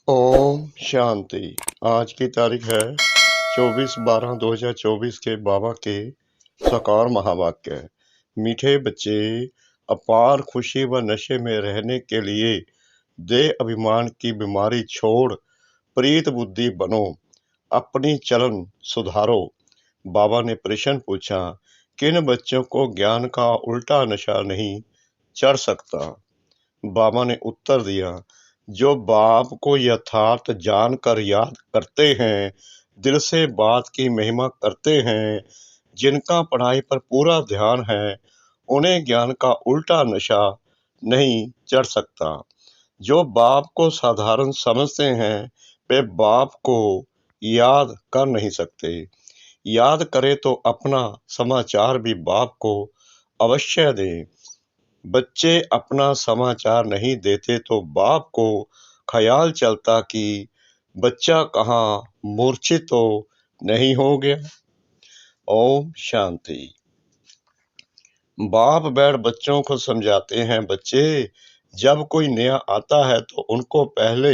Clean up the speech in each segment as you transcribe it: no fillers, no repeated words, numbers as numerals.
ओम शांति। आज की तारीख है 24/12/2024 के बाबा के साकार महावाक्य। मीठे बच्चे, अपार खुशी व नशे में रहने के लिए देह अभिमान की बीमारी छोड़ प्रीत बुद्धि बनो, अपनी चलन सुधारो। बाबा ने प्रश्न पूछा, किन बच्चों को ज्ञान का उल्टा नशा नहीं चढ़ सकता? बाबा ने उत्तर दिया, जो बाप को यथार्थ जानकर याद करते हैं, दिल से बात की महिमा करते हैं, जिनका पढ़ाई पर पूरा ध्यान है, उन्हें ज्ञान का उल्टा नशा नहीं चढ़ सकता। जो बाप को साधारण समझते हैं, वे बाप को याद कर नहीं सकते। याद करे तो अपना समाचार भी बाप को अवश्य दें। बच्चे अपना समाचार नहीं देते तो बाप को ख्याल चलता कि बच्चा कहाँ मूर्छित तो नहीं हो गया। ओम शांति। बाप बैठ बच्चों को समझाते हैं, बच्चे जब कोई नया आता है तो उनको पहले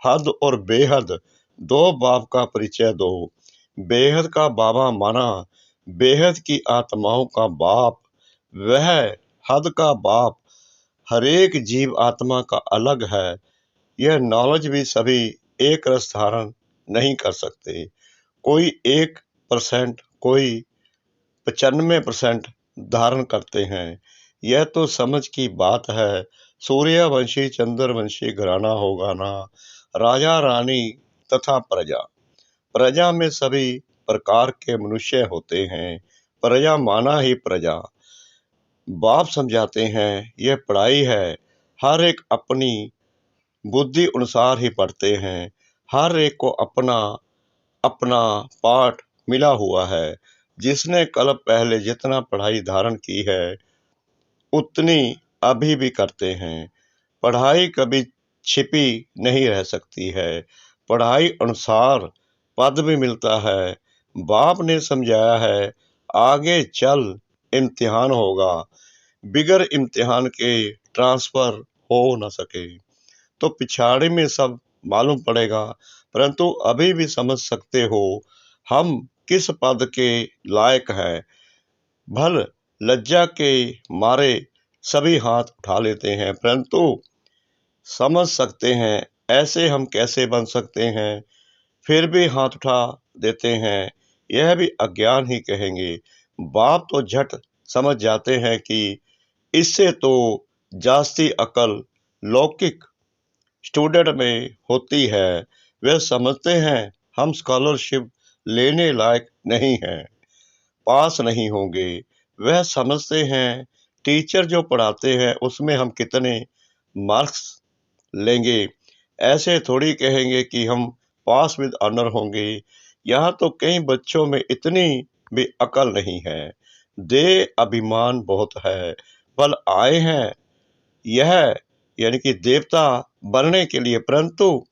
हद और बेहद दो बाप का परिचय दो। बेहद का बाबा माना बेहद की आत्माओं का बाप, वह हद का बाप हरेक जीव आत्मा का अलग है। यह नॉलेज भी सभी एक रस धारण नहीं कर सकते। कोई 1%, कोई 95% धारण करते हैं। यह तो समझ की बात है। सूर्यवंशी चंद्रवंशी घराना होगा ना, राजा रानी तथा प्रजा। प्रजा में सभी प्रकार के मनुष्य होते हैं। प्रजा माना ही प्रजा। बाप समझाते हैं, यह पढ़ाई है, हर एक अपनी बुद्धि अनुसार ही पढ़ते हैं। हर एक को अपना अपना पाठ मिला हुआ है। जिसने कल पहले जितना पढ़ाई धारण की है, उतनी अभी भी करते हैं। पढ़ाई कभी छिपी नहीं रह सकती है। पढ़ाई अनुसार पद भी मिलता है। बाप ने समझाया है, आगे चल इम्तिहान होगा, बिगर इम्तिहान के ट्रांसफर हो न सके तो पिछाड़ी में सब मालूम पड़ेगा। परंतु अभी भी समझ सकते हो हम किस पद के लायक हैं। भल लज्जा के मारे सभी हाथ उठा लेते हैं, परंतु समझ सकते हैं ऐसे हम कैसे बन सकते हैं, फिर भी हाथ उठा देते हैं। यह भी अज्ञान ही कहेंगे। बाप तो झट समझ जाते हैं कि इससे तो जास्ती अकल लौकिक स्टूडेंट में होती है। वे समझते हैं हम स्कॉलरशिप लेने लायक नहीं हैं, पास नहीं होंगे। वह समझते हैं टीचर जो पढ़ाते हैं उसमें हम कितने मार्क्स लेंगे। ऐसे थोड़ी कहेंगे कि हम पास विद ऑनर होंगे। यहाँ तो कई बच्चों में इतनी भी अकल नहीं है। दे अभिमान बहुत है। बल आए हैं यह यानी कि देवता बनने के लिए, परंतु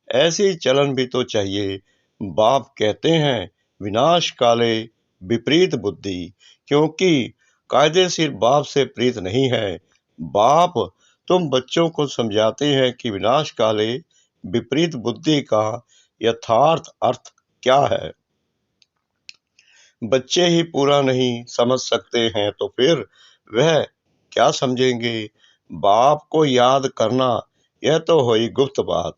ऐसी चलन भी तो चाहिए। बाप कहते हैं, विनाश काले विपरीत बुद्धि, क्योंकि कायदेशीर बाप से प्रीत नहीं है। बाप तुम बच्चों को समझाते हैं कि विनाश काले विपरीत बुद्धि का यथार्थ अर्थ क्या है। बच्चे ही पूरा नहीं समझ सकते हैं तो फिर वह क्या समझेंगे। बाप को याद करना यह तो हुई गुप्त बात।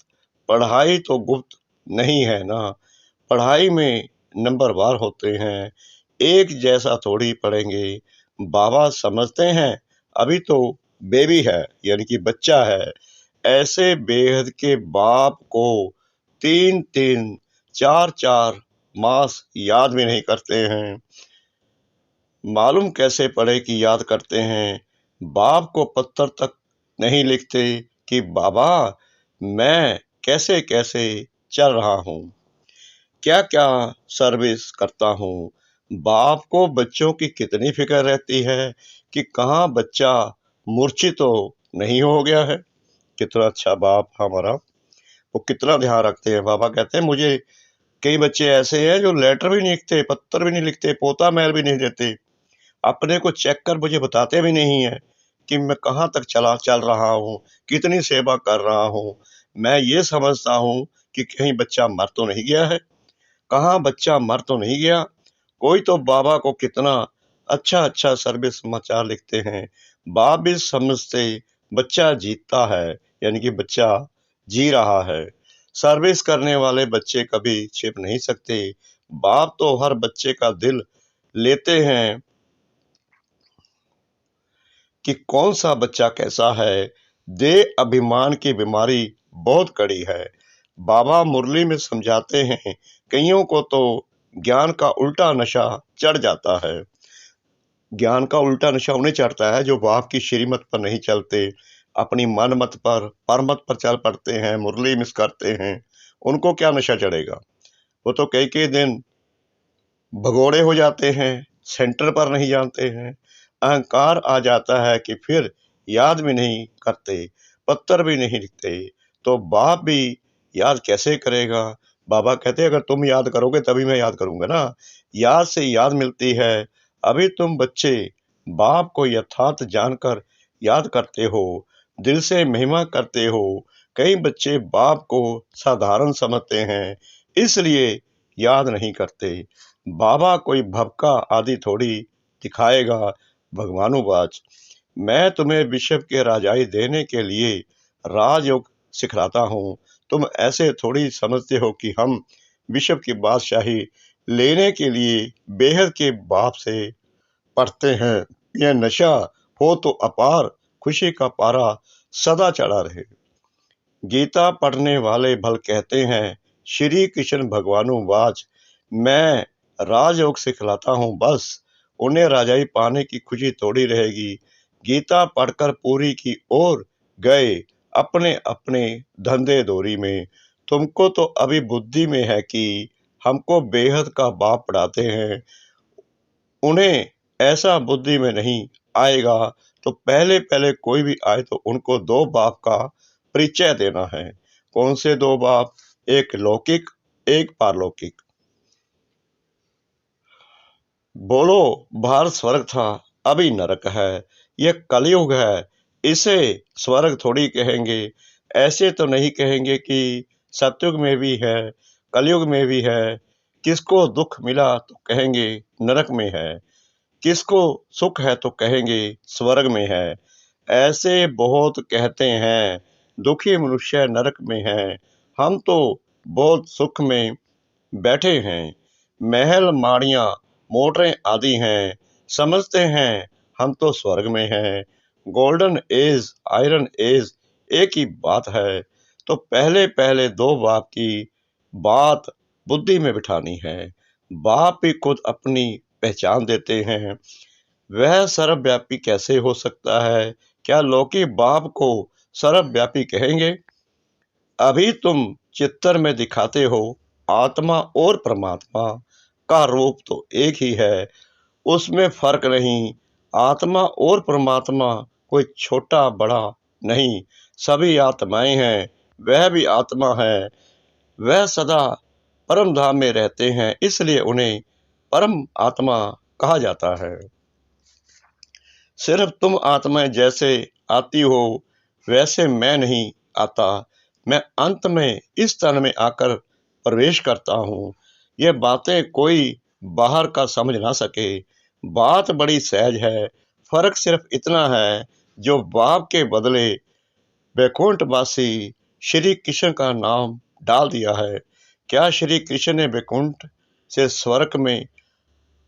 पढ़ाई तो गुप्त नहीं है ना। पढ़ाई में नंबर वार होते हैं, एक जैसा थोड़ी पढ़ेंगे। बाबा समझते हैं अभी तो बेबी है यानी कि बच्चा है। ऐसे बेहद के बाप को 3-3 4-4 मास याद भी नहीं करते हैं। मालूम कैसे पड़े कि याद करते हैं। बाप को पत्थर तक नहीं लिखते कि बाबा मैं कैसे कैसे चल रहा हूँ, क्या क्या सर्विस करता हूँ। बाप को बच्चों की कितनी फिक्र रहती है कि कहाँ बच्चा मूर्छित तो नहीं हो गया है। कितना अच्छा बाप हमारा, वो कितना ध्यान रखते हैं। बाबा कहते हैं मुझे कई बच्चे ऐसे हैं जो लेटर भी नहीं लिखते, पत्र भी नहीं लिखते, पोता मेल भी नहीं देते, अपने को चेक कर मुझे बताते भी नहीं है कि मैं कहाँ तक चल रहा हूँ, कितनी सेवा कर रहा हूँ। मैं ये समझता हूँ कि कहीं बच्चा मर तो नहीं गया है। कहाँ बच्चा मर तो नहीं गया। कोई तो बाबा को कितना अच्छा अच्छा सर्विस समाचार लिखते हैं। बाप भी समझते बच्चा जीता है, यानी कि बच्चा जी रहा है। सर्विस करने वाले बच्चे कभी छिप नहीं सकते। बाप तो हर बच्चे का दिल लेते हैं कि कौन सा बच्चा कैसा है। दे अभिमान की बीमारी बहुत कड़ी है। बाबा मुरली में समझाते हैं, कईयों को तो ज्ञान का उल्टा नशा चढ़ जाता है। ज्ञान का उल्टा नशा उन्हें चढ़ता है जो बाप की श्रीमत पर नहीं चलते, अपनी मनमत पर परमत पर चल पड़ते हैं, मुरली मिस करते हैं। उनको क्या नशा चढ़ेगा। वो तो कई कई दिन भगोड़े हो जाते हैं, सेंटर पर नहीं जानते हैं। अहंकार आ जाता है कि फिर याद भी नहीं करते, पत्थर भी नहीं लिखते, तो बाप भी याद कैसे करेगा। बाबा कहते अगर तुम याद करोगे तभी मैं याद करूंगा ना। याद से याद मिलती है। अभी तुम बच्चे बाप को यथार्थ जानकर याद करते हो, दिल से महिमा करते हो। कई बच्चे बाप को साधारण समझते हैं, इसलिए याद नहीं करते। बाबा कोई भपका आदि थोड़ी दिखाएगा। भगवानुवाच, मैं तुम्हें विश्व के राजाई देने के लिए राजयोग सिखलाता हूँ। तुम ऐसे थोड़ी समझते हो कि हम विश्व की बादशाही लेने के लिए बेहद के बाप से पढ़ते हैं। यह नशा हो तो अपार खुशी का पारा सदा चढ़ा रहे। गीता पढ़ने वाले भल कहते हैं, श्री कृष्ण भगवानुवाच, मैं राजयोग सिखलाता हूँ बस, उन्हें राजाई पाने की खुशी थोड़ी रहेगी। गीता पढ़कर पूरी की ओर गए अपने अपने धंधे दोरी में। तुमको तो अभी बुद्धि में है कि हमको बेहद का बाप पढ़ाते हैं, उन्हें ऐसा बुद्धि में नहीं आएगा। तो पहले पहले कोई भी आए तो उनको दो बाप का परिचय देना है। कौन से दो बाप? एक लौकिक, एक पारलौकिक। बोलो, बाहर स्वर्ग था, अभी नरक है। यह कलयुग है, इसे स्वर्ग थोड़ी कहेंगे। ऐसे तो नहीं कहेंगे कि सतयुग में भी है, कलयुग में भी है। किसको दुख मिला तो कहेंगे नरक में है, किसको सुख है तो कहेंगे स्वर्ग में है। ऐसे बहुत कहते हैं, दुखी मनुष्य नरक में है। हम तो बहुत सुख में बैठे हैं। महल माड़ियां मोटरें आदि हैं, समझते हैं हम तो स्वर्ग में हैं। गोल्डन एज आयरन एज एक ही बात है। तो पहले पहले दो बाप की बात बुद्धि में बिठानी है। बाप भी खुद अपनी पहचान देते हैं। वह सर्वव्यापी कैसे हो सकता है? क्या लौकिक बाप को सर्वव्यापी कहेंगे? अभी तुम चित्तर में दिखाते हो आत्मा और परमात्मा का रूप तो एक ही है, उसमें फर्क नहीं। आत्मा और परमात्मा कोई छोटा बड़ा नहीं, सभी आत्माएं हैं। वह भी आत्मा है, वह सदा परम धाम में रहते हैं, इसलिए उन्हें परम आत्मा कहा जाता है। सिर्फ तुम आत्माएं जैसे आती हो वैसे मैं नहीं आता। मैं अंत में इस तन में आकर प्रवेश करता हूँ। यह बातें कोई बाहर का समझ ना सके। बात बड़ी सहज है। फर्क सिर्फ इतना है, जो बाप के बदले वैकुंठवासी श्री कृष्ण का नाम डाल दिया है। क्या श्री कृष्ण ने वैकुंठ से स्वर्ग में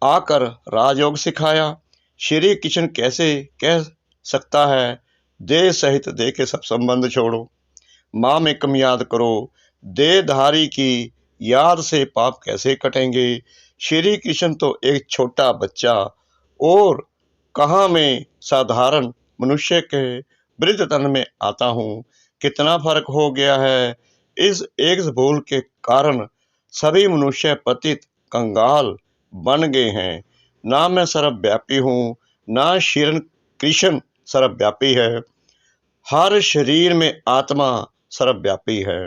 आकर राजयोग सिखाया? श्री कृष्ण कैसे कह सकता है, देह सहित देह के सब संबंध छोड़ो, माँ में कम याद करो। देहधारी की याद से पाप कैसे कटेंगे? श्री कृष्ण तो एक छोटा बच्चा और कहाँ मैं साधारण मनुष्य के वृद्ध तन में आता हूँ। कितना फर्क हो गया है। इस एक भूल के कारण सभी मनुष्य पतित कंगाल बन गए हैं। ना मैं सर्वव्यापी हूँ, ना श्री कृष्ण सर्वव्यापी है। हर शरीर में आत्मा सर्वव्यापी है।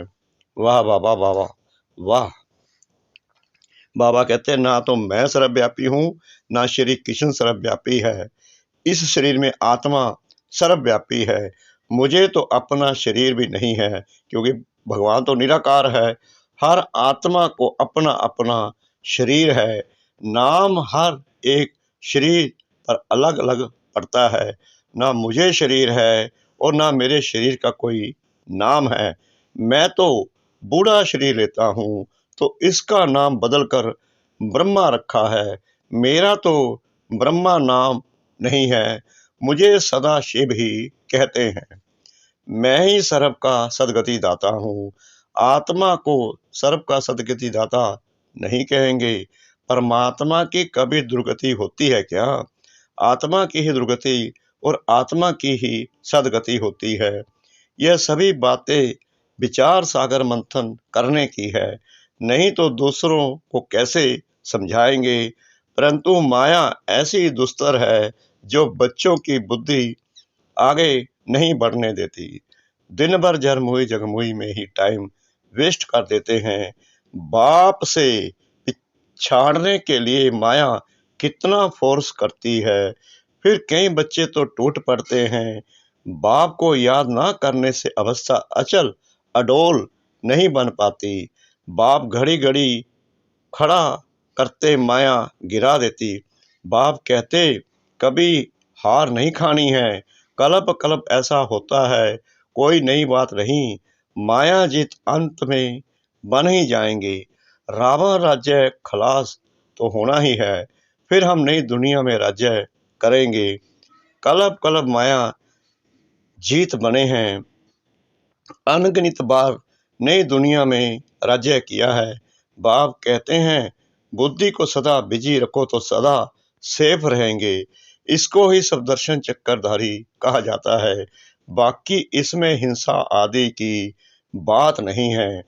वाह बाबा, वाह वाह वाह। बाबा कहते हैं ना तो मैं सर्वव्यापी हूँ, ना श्री कृष्ण सर्वव्यापी है। इस शरीर में आत्मा सर्वव्यापी है। मुझे तो अपना शरीर भी नहीं है, क्योंकि भगवान तो निराकार है। हर आत्मा को अपना अपना शरीर है। नाम हर एक शरीर पर अलग अलग पड़ता है। ना मुझे शरीर है और ना मेरे शरीर का कोई नाम है। मैं तो बूढ़ा शरीर लेता हूँ तो इसका नाम बदलकर ब्रह्मा रखा है। मेरा तो ब्रह्मा नाम नहीं है, मुझे सदा शिव ही कहते हैं। मैं ही सर्व का सदगति दाता हूँ। आत्मा को सर्व का सदगति दाता नहीं कहेंगे। परमात्मा की कभी दुर्गति होती है क्या? आत्मा की ही दुर्गति और आत्मा की ही सदगति होती है। यह सभी बातें विचार सागर मंथन करने की है, नहीं तो दूसरों को कैसे समझाएंगे। परंतु माया ऐसी दुस्तर है जो बच्चों की बुद्धि आगे नहीं बढ़ने देती। दिन भर झरमुई जगमुई में ही टाइम वेस्ट कर देते हैं। बाप से पिछाड़ने के लिए माया कितना फोर्स करती है। फिर कई बच्चे तो टूट पड़ते हैं। बाप को याद ना करने से अवस्था अचल अडोल नहीं बन पाती। बाप घड़ी घड़ी खड़ा करते माया गिरा देती। बाप कहते कभी हार नहीं खानी है। कलप कलप ऐसा होता है, कोई नई बात नहीं। माया जीत अंत में बन ही जाएंगे। रावण राज्य खलास तो होना ही है, फिर हम नई दुनिया में राज्य करेंगे। कलप कलप माया जीत बने हैं, अनगिनत बार नई दुनिया में राज्य किया है। बाप कहते हैं बुद्धि को सदा बिजी रखो तो सदा सेफ रहेंगे। इसको ही सब दर्शन चक्करधारी कहा जाता है। बाकी इसमें हिंसा आदि की बात नहीं है।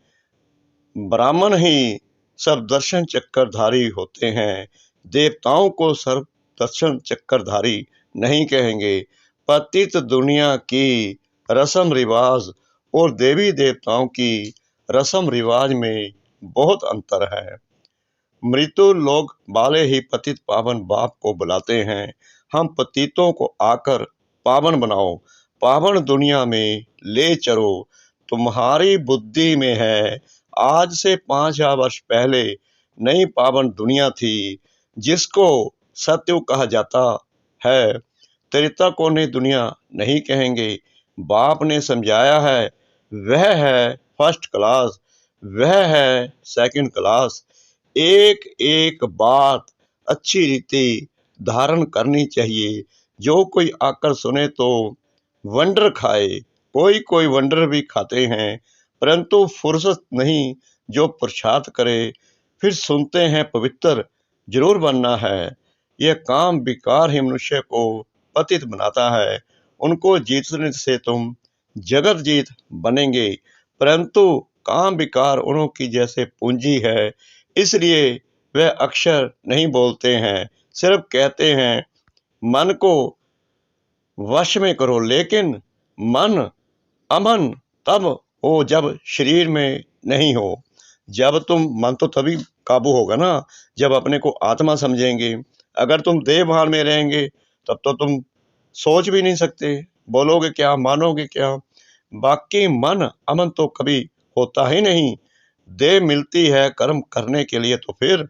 ब्राह्मण ही सब दर्शन चक्करधारी होते हैं। देवताओं को सर्व दर्शन चक्करधारी नहीं कहेंगे। पतित दुनिया की रस्म रिवाज और देवी देवताओं की रस्म रिवाज में बहुत अंतर है। मृत्यु लोग वाले ही पतित पावन बाप को बुलाते हैं। हम पतितों को आकर पावन बनाओ, पावन दुनिया में ले चलो। तुम्हारी बुद्धि में है, आज से 5000 वर्ष पहले नई पावन दुनिया थी जिसको सत्युग कहा जाता है। त्रेता को नई दुनिया नहीं कहेंगे। बाप ने समझाया है, वह है फर्स्ट क्लास, वह है सेकंड क्लास। एक एक बात अच्छी रीति धारण करनी चाहिए। जो कोई आकर सुने तो वंडर खाए। कोई कोई वंडर भी खाते हैं, परंतु फुर्सत नहीं जो पुरुषार्थ करे। फिर सुनते हैं पवित्र जरूर बनना है। यह काम विकार ही मनुष्य को पतित बनाता है। उनको जीतने से तुम जगत जीत बनेंगे, परंतु काम विकार उन्हों की जैसे पूंजी है, इसलिए वह अक्षर नहीं बोलते हैं, सिर्फ कहते हैं मन को वश में करो। लेकिन मन अमन तब हो जब शरीर में नहीं हो। जब तुम मन तो तभी काबू होगा ना जब अपने को आत्मा समझेंगे। अगर तुम देह भान में रहेंगे तब तो तुम सोच भी नहीं सकते, बोलोगे क्या, मानोगे क्या। बाकी मन अमन तो कभी होता ही नहीं। देह मिलती है कर्म करने के लिए, तो फिर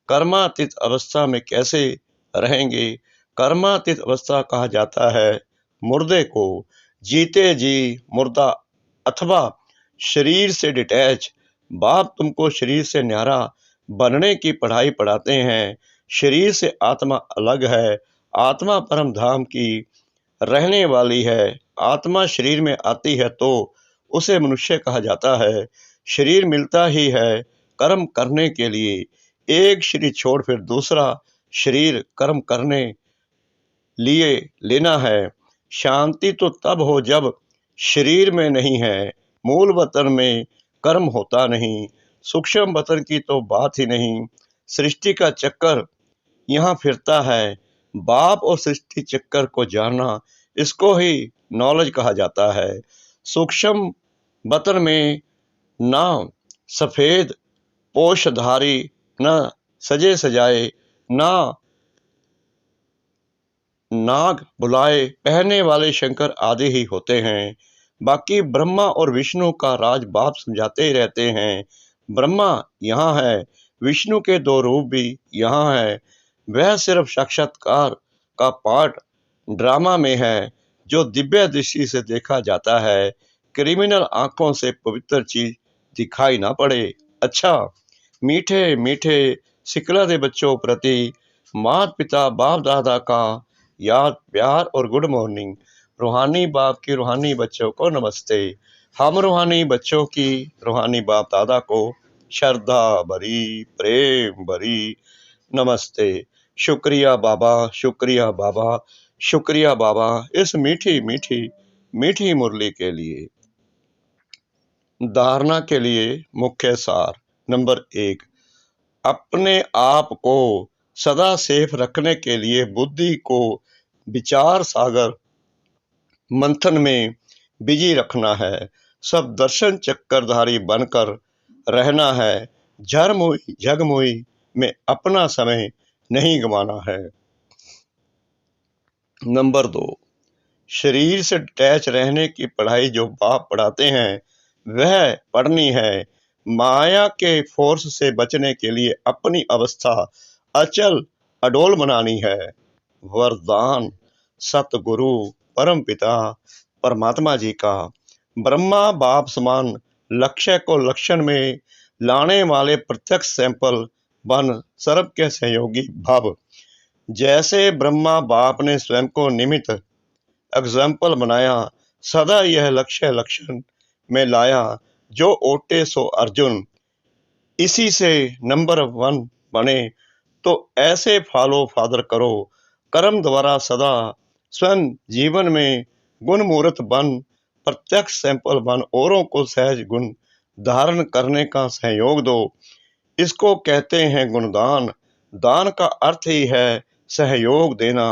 कर्मातीत अवस्था में कैसे रहेंगे। कर्मातीत अवस्था कहा जाता है मुर्दे को। जीते जी मुर्दा अथवा शरीर से डिटैच। बाप तुमको शरीर से न्यारा बनने की पढ़ाई पढ़ाते हैं। शरीर से आत्मा अलग है। आत्मा परम धाम की रहने वाली है। आत्मा शरीर में आती है तो उसे मनुष्य कहा जाता है। शरीर मिलता ही है कर्म करने के लिए। एक शरीर छोड़ फिर दूसरा शरीर कर्म करने लिए लेना है। शांति तो तब हो जब शरीर में नहीं है। मूल वतन में कर्म होता नहीं। सूक्ष्म वतन की तो बात ही नहीं। सृष्टि का चक्कर यहाँ फिरता है। बाप और सृष्टि चक्कर को जानना, इसको ही नॉलेज कहा जाता है। सूक्ष्म वतन में ना सफेद पोषधारी, न सजे सजाए, ना नाग बुलाए पहने वाले शंकर आदि ही होते हैं। बाकी ब्रह्मा और विष्णु का राज बाप समझाते ही रहते हैं। ब्रह्मा यहाँ है, विष्णु के दो रूप भी यहाँ है। वह सिर्फ साक्षात्कार का पार्ट ड्रामा में है जो दिव्य दृष्टि से देखा जाता है। क्रिमिनल आंखों से पवित्र चीज दिखाई ना पड़े। अच्छा, मीठे मीठे सिकला दे बच्चों प्रति माता पिता बाप दादा का याद प्यार और गुड मॉर्निंग। रूहानी बाप की रूहानी बच्चों को नमस्ते। हम रूहानी बच्चों की रूहानी बाप दादा को श्रद्धा भरी प्रेम भरी नमस्ते। शुक्रिया बाबा, शुक्रिया बाबा, शुक्रिया बाबा इस मीठी मीठी मीठी मुरली के लिए। धारणा के लिए मुख्य सार। नंबर 1, अपने आप को सदा सेफ रखने के लिए बुद्धि को विचार सागर मंथन में बिजी रखना है। सब दर्शन चक्करधारी बनकर रहना है। झरमुई झगमुई में अपना समय नहीं गंवाना है। नंबर 2, शरीर से अटैच रहने की पढ़ाई जो बाप पढ़ाते हैं वह पढ़नी है। माया के फोर्स से बचने के लिए अपनी अवस्था अचल अडोल बनानी है। वरदान सतगुरु परम पिता परमात्मा जी का ब्रह्मा बाप समान लक्ष्य को लक्षण में लाने वाले प्रत्यक्ष सैंपल बन सर्व के सहयोगी भव। जैसे ब्रह्मा बाप ने स्वयं को निमित्त एग्जाम्पल बनाया, सदा यह लक्ष्य लक्षण में लाया। जो ओटे सो अर्जुन, इसी से नंबर 1 बने। तो ऐसे फॉलो फादर करो कर्म द्वारा सदा स्वयं जीवन में गुण मूर्त बन प्रत्यक्ष सैंपल बन औरों को सहज गुण धारण करने का सहयोग दो। इसको कहते हैं गुणदान। दान का अर्थ ही है सहयोग देना।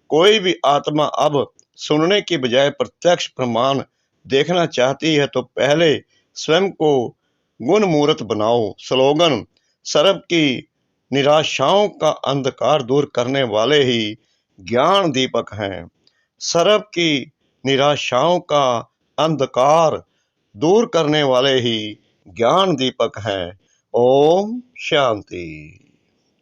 कोई भी आत्मा अब सुनने की बजाय प्रत्यक्ष प्रमाण देखना चाहती है तो पहले स्वयं को गुण मूर्त बनाओ। स्लोगन सर्व की निराशाओं का अंधकार दूर करने वाले ही ज्ञान दीपक हैं। सर्व की निराशाओं का अंधकार दूर करने वाले ही ज्ञान दीपक हैं। ओम शांति।